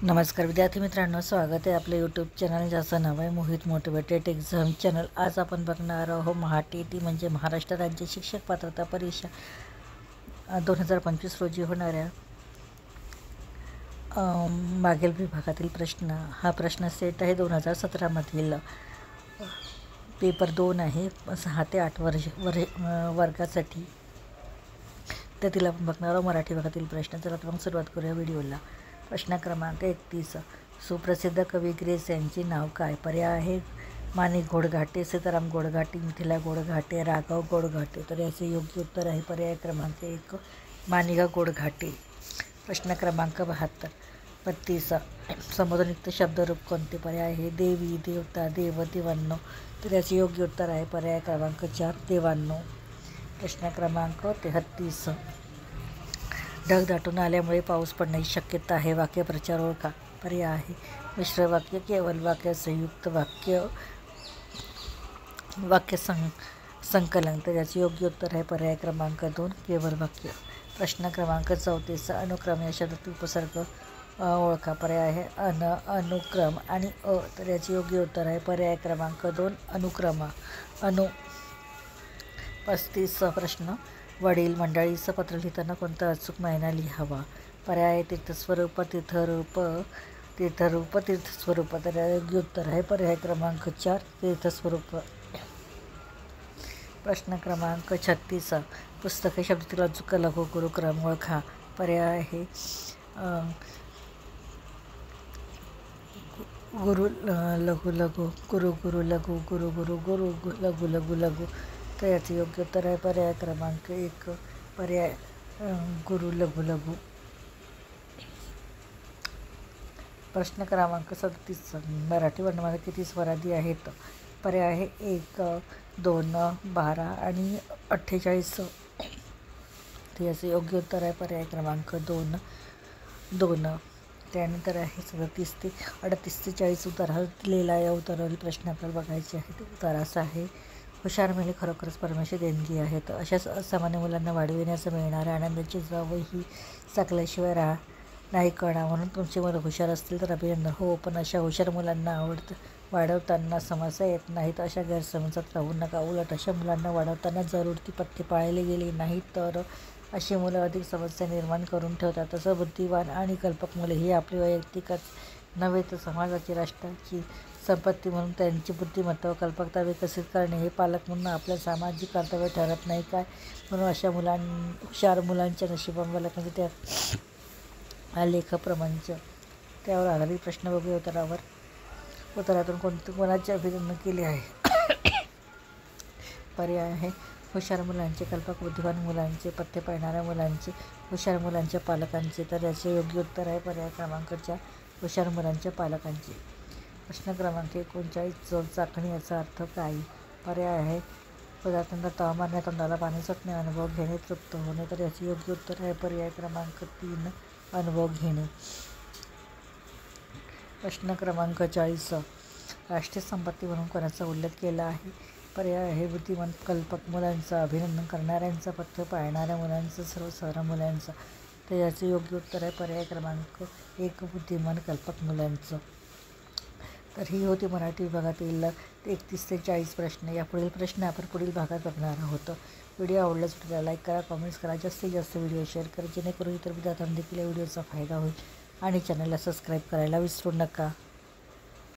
नमस्कार विद्यार्थी मित्रांनो, स्वागत आहे आपल्या यूट्यूब चॅनल ज्याचं नाव आहे मोहित मोटिवेटेड एक्झाम चॅनल। आज आपण बघणार आहोत महाटीटी म्हणजे महाराष्ट्र राज्य शिक्षक पात्रता परीक्षा 2025 रोजी होणाऱ्या मागील विभागातील प्रश्न। हा प्रश्न सेट आहे 2017 मधील पेपर 2 आहे 6 ते 8 वर्गासाठी। त्यातील आपण बघणार आहोत मराठी विभागातील प्रश्न। चला तर मग सुरुवात करूया व्हिडिओला। प्रश्न क्रमांक 31, सुप्रसिद्ध कवी ग्रेस यांचे नाव काय? पर्याय आहे माणिक गोडघाटे, सीताराम गोडघाटे, मिथिला गोडघाटे, राघव गोडघाटे। तर याचे योग्य उत्तर आहे पर्याय क्रमांक 1 माणिक गोडघाटे। प्रश्न क्रमांक 32, संबोधनयुक्त शब्दरूप कोणते? पर्याय आहे देवी, देवता, देव, देवांनो। तर याचे योग्य उत्तर आहे पर्याय क्रमांक 4 देवांनो। प्रश्न क्रमांक 33, ढग दाटून आल्यामुळे पाऊस पडण्याची शक्यता आहे। वाक्य प्रचार ओळखा। पर्याय आहे मिश्र वाक्य, केवल वाक्य, संयुक्त वाक्य, संकलन। तर याचे योग्य उत्तर आहे पर्याय क्रमांक 2 केवल वाक्य। प्रश्न क्रमांक 34, अनुक्रम या शब्दातील उपसर्ग ओळखा। पर्याय आहे अनुक्रम आणि अ। तर याचे योग्य उत्तर आहे पर्याय क्रमांक 2 अनुक्रम। 35 प्रश्न, वडील मंडळीचं पत्र लिहिताना कोणता अचूक महिना लिहावा? पर्याय आहे तीर्थस्वरूप, तीर्थरूप, तीर्थस्वरूप। तर योग्य उत्तर आहे पर्याय क्रमांक 4 तीर्थस्वरूप। प्रश्न क्रमांक 36, पुस्तक या शब्दातील अचूक लघु गुरुक्रम ओळखा। पर्याय आहे गुरु लघु लघु, गुरु गुरु लघु, गुरु गुरु गुरु, लघु लघु लघु। तर याचे योग्य उत्तर आहे पर्याय क्रमांक 1 पर्याय गुरु लघु लघु। प्रश्न क्रमांक 37, मराठी वर्णमाला किती स्वरादी आहेत? पर्याय आहे 1, 2, 12 आणि 48। तर याचे योग्य उत्तर आहे पर्याय क्रमांक 2 2। त्यानंतर आहे 37 ते 38 ते 40 उतारा दिलेला आहे। या उतारावरील प्रश्न आपल्याला बघायचे आहेत। उतार असा आहे, हुशार मुले खरोखरच परमेश्वर देणगी आहेत। अशाच असामान्य मुलांना वाढविण्याचं मिळणाऱ्या आनंदाची जाव ही चाकल्याशिवाय नाही कळणार। म्हणून तुमची मुलं हुशार असतील तर अभिनंदन। हो, पण अशा हुशार मुलांना वाढवताना समस्या येत नाहीत अशा गैरसमजात राहू नका। उलट अशा मुलांना वाढवताना जरूर ती पथ्ये पाळली गेली नाहीत तर अशी मुलं अधिक समस्या निर्माण करून ठेवतात। तसं बुद्धिवान आणि कल्पक मुले ही आपली वैयक्तिकच नव्हे तर समाजाची, राष्ट्राची संपत्ती म्हणून त्यांची बुद्धिमत्ता व कल्पकता विकसित करणे हे पालक म्हणून आपलं सामाजिक कर्तव्य ठरत नाही काय? म्हणून अशा हुशार मुलांच्या नशिबांवर म्हणजे त्या लेख प्रपंच त्यावर आधारित प्रश्न बघूया उत्तरावर। उत्तरातून कोणाचे अभिनंदन केले आहे? पर्याय आहे हुशार मुलांचे, कल्पक बुद्धिवान मुलांचे, पथ्य पाळणाऱ्या मुलांचे, हुशार मुलांच्या पालकांचे। तर याचे योग्य उत्तर आहे पर्याय क्रमांक 4 हुशार मुलांच्या पालकांचे। प्रश्न क्रमांक 39, चव चाखणी याचा अर्थ काय? पर्याय आहे पदार्थांना ताव मारणे, तोंडाला पाणी सुटणे, अनुभव घेणे, तृप्त होणे। तर याचे योग्य उत्तर आहे पर्याय क्रमांक 3 अनुभव घेणे। प्रश्न क्रमांक 40, राष्ट्रीय संपत्ती म्हणून कोणाचा उल्लेख केला आहे? पर्याय आहे बुद्धिमान कल्पक मुलांचा, अभिनंदन करणाऱ्यांचा, पथ्य पाळणाऱ्या मुलांचा, सर्वसाधारण मुलांचा। तर याचे योग्य उत्तर आहे पर्याय क्रमांक 1 बुद्धिमान कल्पक मुलांचं। तर ही होती मराठी विभागातील 31 ते 40 प्रश्न। या पुढील प्रश्न आपण पुढील भागात बघणार आहोत। व्हिडिओ आवडल्यास व्हिडिओला लाईक करा, कमेंट्स करा, जास्तीत जास्त व्हिडिओ शेअर करा जेणेकरून इतर विद्यार्थ्यांना देखील या व्हिडिओचा फायदा होईल आणि चॅनलला सबस्क्राईब करायला विसरू नका।